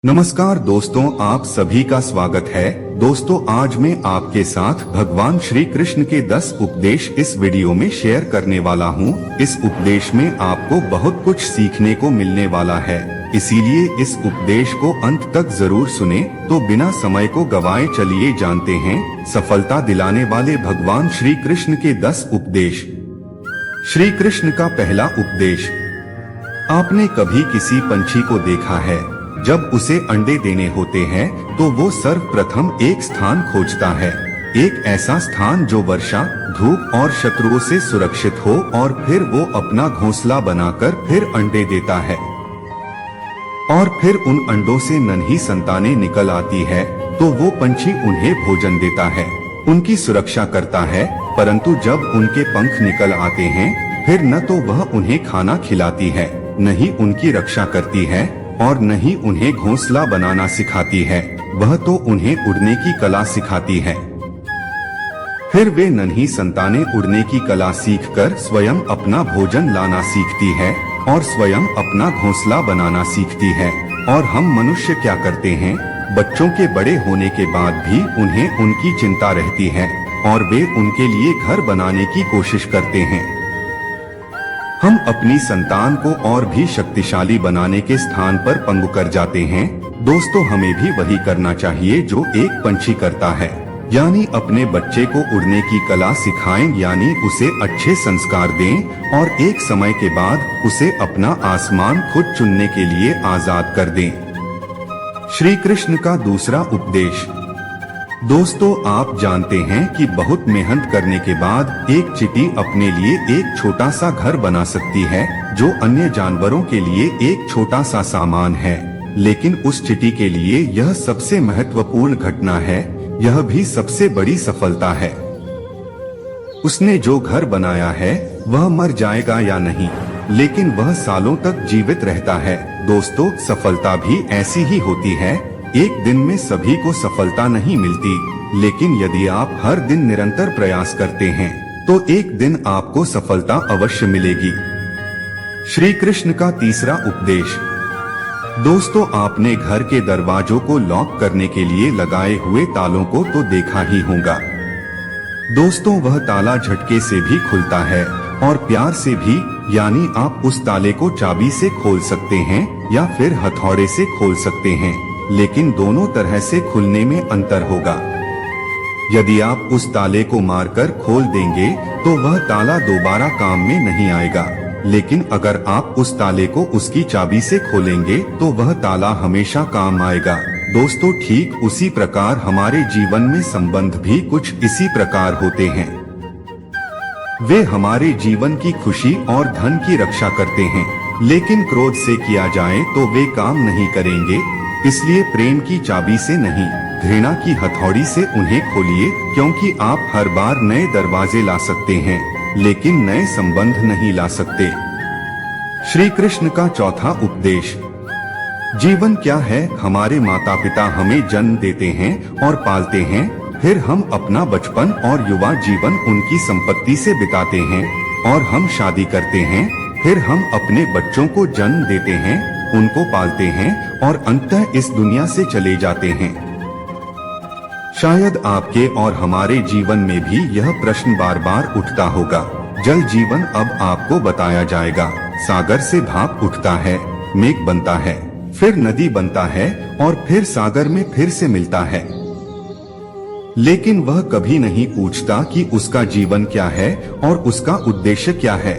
नमस्कार दोस्तों, आप सभी का स्वागत है। दोस्तों, आज मैं आपके साथ भगवान श्री कृष्ण के 10 उपदेश इस वीडियो में शेयर करने वाला हूं। इस उपदेश में आपको बहुत कुछ सीखने को मिलने वाला है, इसीलिए इस उपदेश को अंत तक जरूर सुने। तो बिना समय को गवाए चलिए जानते हैं सफलता दिलाने वाले भगवान श्री कृष्ण के 10 उपदेश। श्री कृष्ण का पहला उपदेश। आपने कभी किसी पंछी को देखा है? जब उसे अंडे देने होते हैं तो वो सर्वप्रथम एक स्थान खोजता है, एक ऐसा स्थान जो वर्षा, धूप और शत्रुओं से सुरक्षित हो, और फिर वो अपना घोंसला बनाकर फिर अंडे देता है और फिर उन अंडों से नन्ही संतानें निकल आती है तो वो पंछी उन्हें भोजन देता है, उनकी सुरक्षा करता है। परंतु जब उनके पंख निकल आते हैं फिर न तो वह उन्हें खाना खिलाती है, न ही उनकी रक्षा करती है और न ही उन्हें घोंसला बनाना सिखाती है, वह तो उन्हें उड़ने की कला सिखाती है। फिर वे नन्ही संतानें उड़ने की कला सीखकर स्वयं अपना भोजन लाना सीखती है और स्वयं अपना घोंसला बनाना सीखती है। और हम मनुष्य क्या करते हैं? बच्चों के बड़े होने के बाद भी उन्हें उनकी चिंता रहती है और वे उनके लिए घर बनाने की कोशिश करते हैं। हम अपनी संतान को और भी शक्तिशाली बनाने के स्थान पर पंगु कर जाते हैं। दोस्तों, हमें भी वही करना चाहिए जो एक पंछी करता है, यानी अपने बच्चे को उड़ने की कला सिखाएं, यानी उसे अच्छे संस्कार दें और एक समय के बाद उसे अपना आसमान खुद चुनने के लिए आजाद कर दें। श्री कृष्ण का दूसरा उपदेश। दोस्तों, आप जानते हैं कि बहुत मेहनत करने के बाद एक चींटी अपने लिए एक छोटा सा घर बना सकती है, जो अन्य जानवरों के लिए एक छोटा सा सामान है, लेकिन उस चींटी के लिए यह सबसे महत्वपूर्ण घटना है, यह भी सबसे बड़ी सफलता है। उसने जो घर बनाया है वह मर जाएगा या नहीं, लेकिन वह सालों तक जीवित रहता है। दोस्तों, सफलता भी ऐसी ही होती है। एक दिन में सभी को सफलता नहीं मिलती, लेकिन यदि आप हर दिन निरंतर प्रयास करते हैं तो एक दिन आपको सफलता अवश्य मिलेगी। श्री कृष्ण का तीसरा उपदेश। दोस्तों, आपने घर के दरवाजों को लॉक करने के लिए लगाए हुए तालों को तो देखा ही होगा। दोस्तों, वह ताला झटके से भी खुलता है और प्यार से भी, यानी आप उस ताले को चाबी से खोल सकते हैं या फिर हथौड़े से खोल सकते हैं, लेकिन दोनों तरह से खुलने में अंतर होगा। यदि आप उस ताले को मारकर खोल देंगे तो वह ताला दोबारा काम में नहीं आएगा, लेकिन अगर आप उस ताले को उसकी चाबी से खोलेंगे तो वह ताला हमेशा काम आएगा। दोस्तों, ठीक उसी प्रकार हमारे जीवन में संबंध भी कुछ इसी प्रकार होते हैं। वे हमारे जीवन की खुशी और धन की रक्षा करते हैं, लेकिन क्रोध से किया जाए तो वे काम नहीं करेंगे। इसलिए प्रेम की चाबी से नहीं, घृणा की हथौड़ी से उन्हें खोलिए, क्योंकि आप हर बार नए दरवाजे ला सकते हैं, लेकिन नए संबंध नहीं ला सकते। श्री कृष्ण का चौथा उपदेश। जीवन क्या है? हमारे माता पिता हमें जन्म देते हैं और पालते हैं, फिर हम अपना बचपन और युवा जीवन उनकी संपत्ति से बिताते हैं और हम शादी करते हैं, फिर हम अपने बच्चों को जन्म देते हैं, उनको पालते हैं और अंततः इस दुनिया से चले जाते हैं। शायद आपके और हमारे जीवन में भी यह प्रश्न बार बार उठता होगा। जल जीवन अब आपको बताया जाएगा। सागर से भाप उठता है, मेघ बनता है, फिर नदी बनता है और फिर सागर में फिर से मिलता है, लेकिन वह कभी नहीं पूछता कि उसका जीवन क्या है और उसका उद्देश्य क्या है।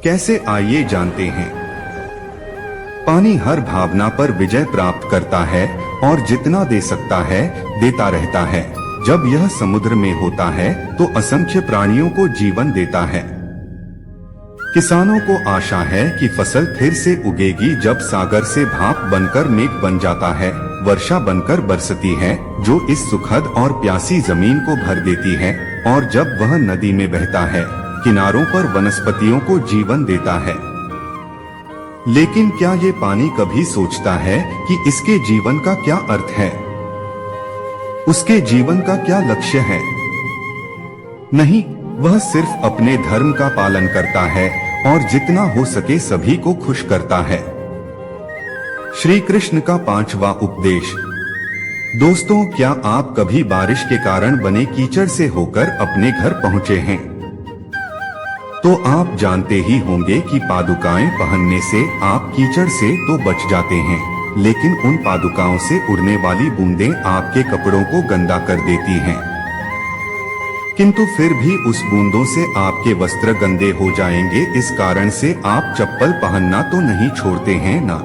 कैसे? आइए जानते हैं। पानी हर भावना पर विजय प्राप्त करता है और जितना दे सकता है देता रहता है। जब यह समुद्र में होता है तो असंख्य प्राणियों को जीवन देता है। किसानों को आशा है कि फसल फिर से उगेगी जब सागर से भाप बनकर मेघ बन जाता है, वर्षा बनकर बरसती है, जो इस सुखद और प्यासी जमीन को भर देती है, और जब वह नदी में बहता है, किनारों पर वनस्पतियों को जीवन देता है। लेकिन क्या ये पानी कभी सोचता है कि इसके जीवन का क्या अर्थ है? उसके जीवन का क्या लक्ष्य है? नहीं, वह सिर्फ अपने धर्म का पालन करता है और जितना हो सके सभी को खुश करता है। श्री कृष्ण का 5वां उपदेश। दोस्तों, क्या आप कभी बारिश के कारण बने कीचड़ से होकर अपने घर पहुंचे हैं? तो आप जानते ही होंगे कि पादुकाएं पहनने से आप कीचड़ से तो बच जाते हैं, लेकिन उन पादुकाओं से उड़ने वाली बूंदें आपके कपड़ों को गंदा कर देती हैं। किंतु फिर भी उस बूंदों से आपके वस्त्र गंदे हो जाएंगे, इस कारण से आप चप्पल पहनना तो नहीं छोड़ते हैं ना।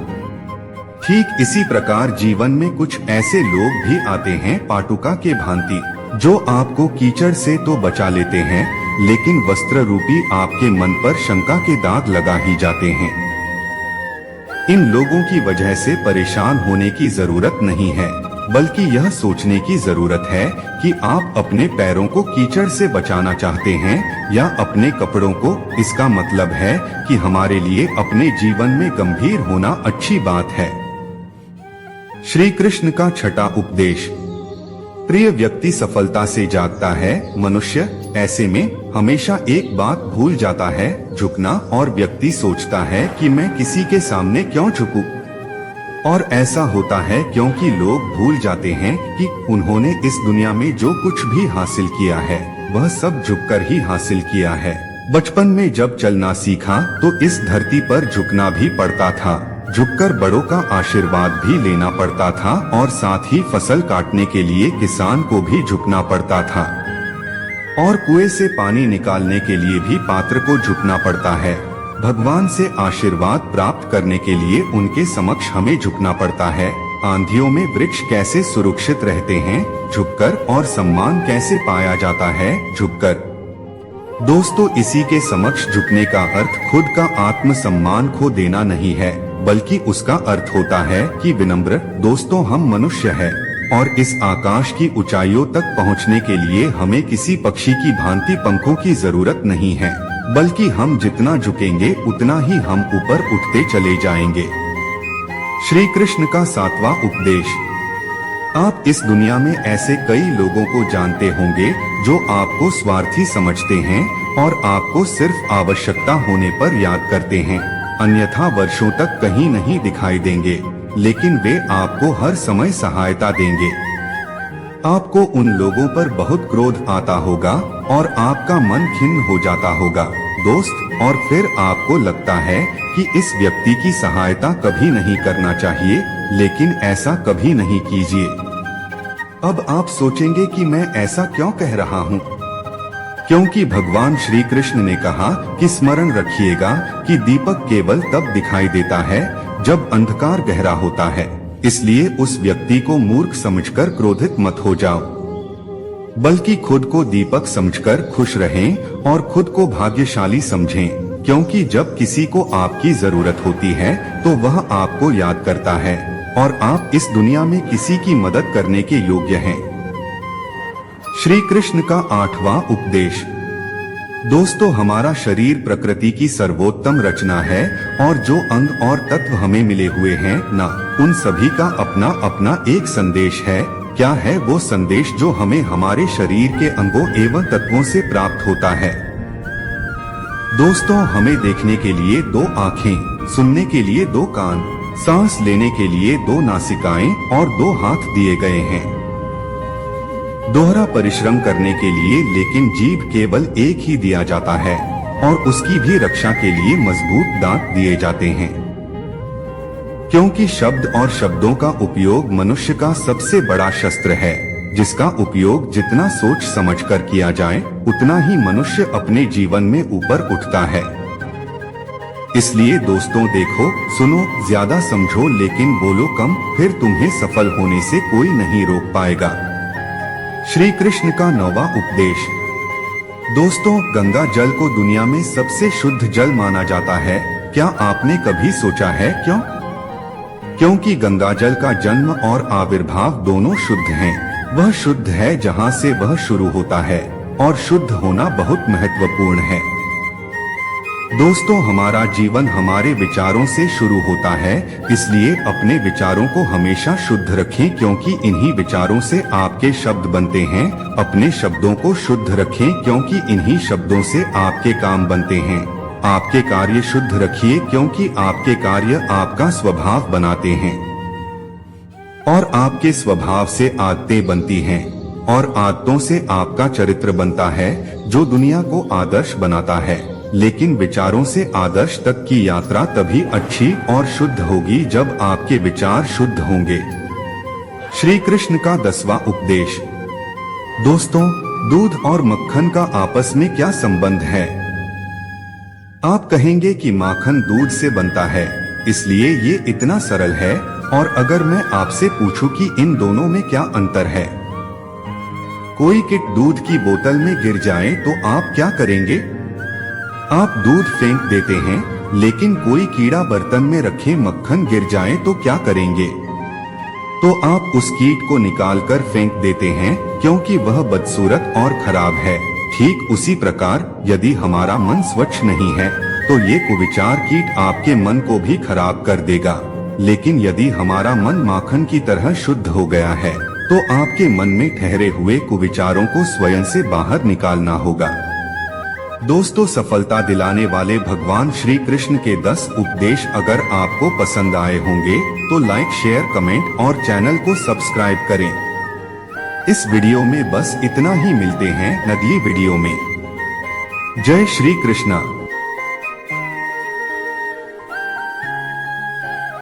ठीक इसी प्रकार जीवन में कुछ ऐसे लोग भी आते हैं पाटुका के भांति, जो आपको कीचड़ से तो बचा लेते हैं, लेकिन वस्त्र रूपी आपके मन पर शंका के दाग लगा ही जाते हैं। इन लोगों की वजह से परेशान होने की जरूरत नहीं है, बल्कि यह सोचने की जरूरत है कि आप अपने पैरों को कीचड़ से बचाना चाहते हैं या अपने कपड़ों को। इसका मतलब है कि हमारे लिए अपने जीवन में गंभीर होना अच्छी बात है। श्री कृष्ण का 6वां उपदेश। प्रिय व्यक्ति सफलता से जागता है, मनुष्य ऐसे में हमेशा एक बात भूल जाता है, झुकना। और व्यक्ति सोचता है कि मैं किसी के सामने क्यों झुकूं? और ऐसा होता है क्योंकि लोग भूल जाते हैं कि उन्होंने इस दुनिया में जो कुछ भी हासिल किया है वह सब झुककर ही हासिल किया है। बचपन में जब चलना सीखा तो इस धरती पर झुकना भी पड़ता था, झुककर बड़ों का आशीर्वाद भी लेना पड़ता था, और साथ ही फसल काटने के लिए किसान को भी झुकना पड़ता था, और कुएं से पानी निकालने के लिए भी पात्र को झुकना पड़ता है। भगवान से आशीर्वाद प्राप्त करने के लिए उनके समक्ष हमें झुकना पड़ता है। आंधियों में वृक्ष कैसे सुरक्षित रहते हैं? झुककर। और सम्मान कैसे पाया जाता है? झुककर। दोस्तों, इसी के समक्ष झुकने का अर्थ खुद का आत्म सम्मान खो देना नहीं है, बल्कि उसका अर्थ होता है कि विनम्र। दोस्तों, हम मनुष्य हैं, और इस आकाश की ऊंचाइयों तक पहुंचने के लिए हमें किसी पक्षी की भांति पंखों की जरूरत नहीं है, बल्कि हम जितना झुकेंगे उतना ही हम ऊपर उठते चले जाएंगे। श्री कृष्ण का 7वां उपदेश। आप इस दुनिया में ऐसे कई लोगों को जानते होंगे जो आपको स्वार्थी समझते हैं और आपको सिर्फ आवश्यकता होने पर याद करते हैं, अन्यथा वर्षों तक कहीं नहीं दिखाई देंगे, लेकिन वे आपको हर समय सहायता देंगे। आपको उन लोगों पर बहुत क्रोध आता होगा और आपका मन खिन्न हो जाता होगा दोस्त, और फिर आपको लगता है कि इस व्यक्ति की सहायता कभी नहीं करना चाहिए, लेकिन ऐसा कभी नहीं कीजिए। अब आप सोचेंगे कि मैं ऐसा क्यों कह रहा हूँ? क्योंकि भगवान श्री कृष्ण ने कहा कि स्मरण रखिएगा कि दीपक केवल तब दिखाई देता है जब अंधकार गहरा होता है, इसलिए उस व्यक्ति को मूर्ख समझकर क्रोधित मत हो जाओ, बल्कि खुद को दीपक समझकर खुश रहें और खुद को भाग्यशाली समझें, क्योंकि जब किसी को आपकी जरूरत होती है तो वह आपको याद करता है, और आप इस दुनिया में किसी की मदद करने के योग्य हैं। श्री कृष्ण का 8वां उपदेश। दोस्तों, हमारा शरीर प्रकृति की सर्वोत्तम रचना है, और जो अंग और तत्व हमें मिले हुए हैं ना, उन सभी का अपना अपना एक संदेश है। क्या है वो संदेश जो हमें हमारे शरीर के अंगों एवं तत्वों से प्राप्त होता है? दोस्तों, हमें देखने के लिए 2 आँखें, सुनने के लिए 2 कान, सांस लेने के लिए 2 नासिकाएं और 2 हाथ दिए गए हैं। दोहरा परिश्रम करने के लिए लेकिन जीभ केवल एक ही दिया जाता है, और उसकी भी रक्षा के लिए मजबूत दांत दिए जाते हैं। क्योंकि शब्द और शब्दों का उपयोग मनुष्य का सबसे बड़ा शस्त्र है, जिसका उपयोग जितना सोच समझकर किया जाए उतना ही मनुष्य अपने जीवन में ऊपर उठता है। इसलिए दोस्तों, देखो, सुनो, ज्यादा समझो लेकिन बोलो कम, फिर तुम्हें सफल होने से कोई नहीं रोक पाएगा। श्री कृष्ण का 9वां उपदेश। दोस्तों, गंगा जल को दुनिया में सबसे शुद्ध जल माना जाता है। क्या आपने कभी सोचा है क्यों? क्योंकि गंगा जल का जन्म और आविर्भाव दोनों शुद्ध हैं। वह शुद्ध है जहाँ से वह शुरू होता है, और शुद्ध होना बहुत महत्वपूर्ण है। दोस्तों, हमारा जीवन हमारे विचारों से शुरू होता है, इसलिए अपने विचारों को हमेशा शुद्ध रखें, क्योंकि इन्हीं विचारों से आपके शब्द बनते हैं। अपने शब्दों को शुद्ध रखें, क्योंकि इन्हीं शब्दों से आपके काम बनते हैं। आपके कार्य शुद्ध रखिए, क्योंकि आपके कार्य आपका स्वभाव बनाते हैं। और आपके स्वभाव से आदतें बनती हैं और आदतों से आपका चरित्र बनता है जो दुनिया को आदर्श बनाता है। लेकिन विचारों से आदर्श तक की यात्रा तभी अच्छी और शुद्ध होगी जब आपके विचार शुद्ध होंगे। श्री कृष्ण का 10वां उपदेश। दोस्तों, दूध और मक्खन का आपस में क्या संबंध है? आप कहेंगे कि माखन दूध से बनता है, इसलिए ये इतना सरल है। और अगर मैं आपसे पूछूं कि इन दोनों में क्या अंतर है? कोई किट दूध की बोतल में गिर जाए तो आप क्या करेंगे? आप दूध फेंक देते हैं, लेकिन कोई कीड़ा बर्तन में रखे मक्खन गिर जाए तो क्या करेंगे? तो आप उस कीट को निकालकर फेंक देते हैं, क्योंकि वह बदसूरत और खराब है। ठीक उसी प्रकार यदि हमारा मन स्वच्छ नहीं है तो ये कुविचार कीट आपके मन को भी खराब कर देगा। लेकिन यदि हमारा मन माखन की तरह शुद्ध हो गया है तो आपके मन में ठहरे हुए कुविचारों को स्वयं से बाहर निकालना होगा। दोस्तों, सफलता दिलाने वाले भगवान श्री कृष्ण के 10 उपदेश अगर आपको पसंद आए होंगे तो लाइक, शेयर, कमेंट और चैनल को सब्सक्राइब करें। इस वीडियो में बस इतना ही। मिलते हैं अगली वीडियो में। जय श्री कृष्णा।